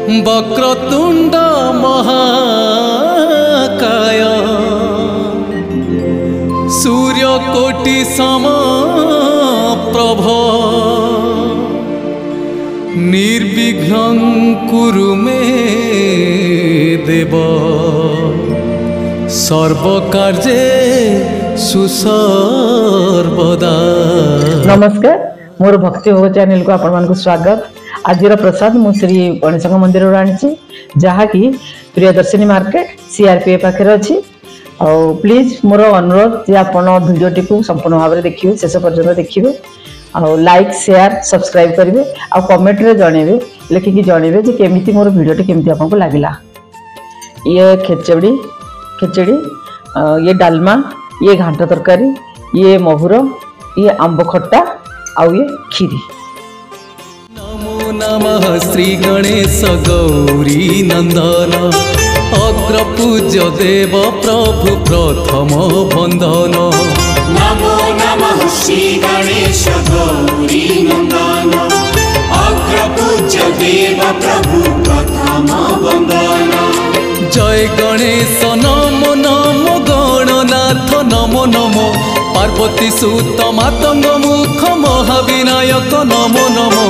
वक्रतुंड महाकाय सूर्यकोटि समप्रभ निर्विघ्नं कुरु मे देव सर्वकार्ये सुसर्वदा। नमस्कार, मोर भक्ति भोग चैनल को आपण मानक स्वागत। आज प्रसाद मु श्री गणेश मंदिर आनी जहाँकि प्रियदर्शिनी मार्केट सीआरपीए पाखे अच्छी। प्लीज मोर अनुरोध जे आपण भिडियोटी को संपूर्ण भाव में देखिए, शेष पर्यंत देखिए, लाइक शेयर सब्सक्राइब करेंगे, कमेंट रे जनइबे, लिखिकी जनइबे जे केमिति मोर भिडियोटी केमिति आपको लगला। ये खिचड़ी ये डालमा, ये घांट तरकारी, ये महुर, ये आंब खट्टा आउ ये खीरी। नमो नमः श्री गणेश गौरी नंदन अग्रपूज्य देव प्रभु प्रथम बंदन। नमो नमः श्री गणेश गौरी नंदन अग्रपूज्य देव प्रभु प्रथम बंदन। जय गणेश नमो नमो गणनाथ नमो नमो पार्वती सुत मातंग मुख महाविनायक नमो नमो।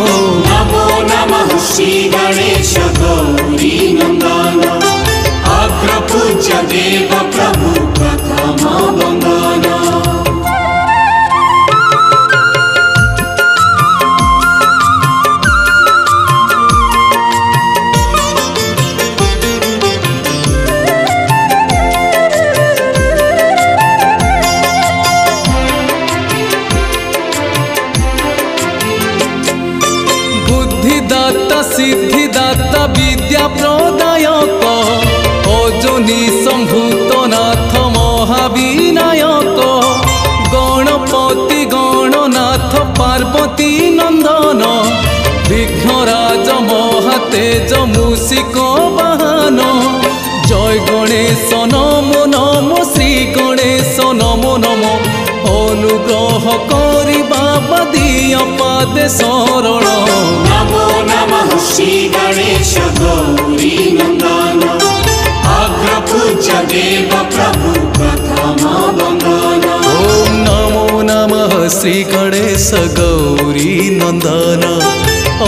नमो नमः श्री गणेश गौरी नंदन अग्रपूज्य देव प्रभु प्रथम बंदन। बुद्धिदाता सिद्धिदाता विद्या प्रदायक अजनी संभूत नाथ महाविनायक गणपति गणनाथ पार्वती नंदन विघ्नराज महातेज मूषिक वाहन। जय गणेश नमो नमो श्री गणेश नमो नमो अनुग्रह करी बाबा दिय पादे शरण। नमो नमः श्री गणेश गौरी नंदन अग्रपूज्य देव प्रभु प्रथम बंदन। ओम नमो नमः श्री गणेश गौरी नंदन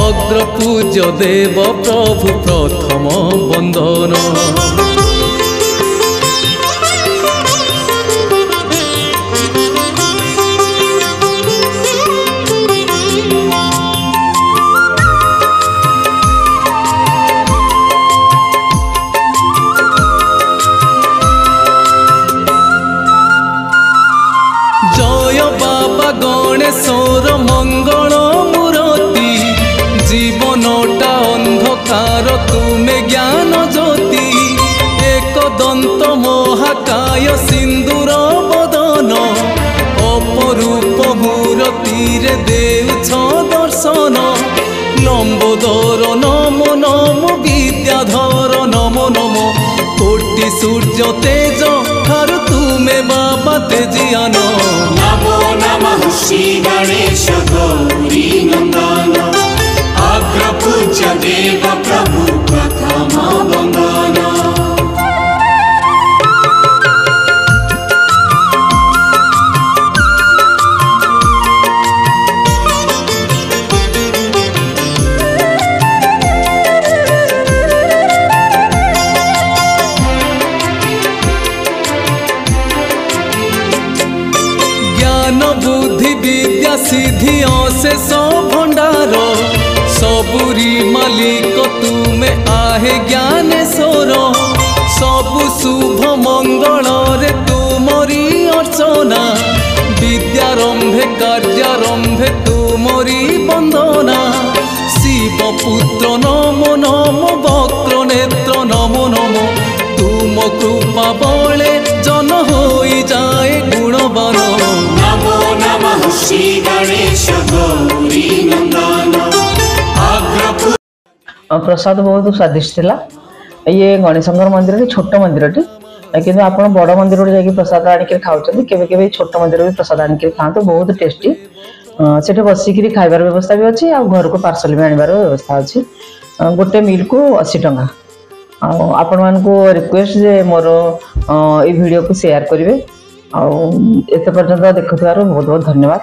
अग्रपूज्य देव प्रभु प्रथम बंदन। गणेशर मंगल मूर्ति जीवनटा अंधकार तुमे ज्ञान ज्योति एक दंत महाकाय सिंदूर बदन अपरूप मूर्ति रे देउछ दर्शन। लंबोदर नमो नमो विद्याधर नमो नमो कोटि सूर्य तेज ठारु तुमे बाबा तेजियान। नमो नमः श्री गणेश गौरी नंदन अग्रपूज्य देव प्रभु प्रथम बंदन। बुद्धि विद्या सिद्धि अशेष भंडार सबुरी मालिक तुमे आहे ज्ञानेश्वर। सबु शुभ मंगल रे तुमरी अर्चना विद्यारंभे कार्यारंभे तुमरी वंदना। शिव पुत्र नमो नमो वक्र नेत्र नमो नमो तुम कृपा बले जन होई जाए गुणवान। नमो नमः श्री गणेश गौरी नंदन अग्रपूज्य। प्रसाद बहुत स्वादिष्ट थिला। ये गणेश मंदिर छोट मंदिर कि आप बड़ मंदिर जाकि प्रसाद आनिक खाऊँ केवे छोट मंदिर भी प्रसाद आनिक खाते बहुत टेस्टी। से बसिक खाइबार व्यवस्था भी अच्छी आ घर को पार्सल भी आनबार व्यवस्था अच्छी। गोटे मिल को 80 टंका। आपण मानक रिक्वेस्ट जे मोर ये वीडियो को शेयर करेंगे। एत पर्यंत देखुवर बहुत बहुत धन्यवाद।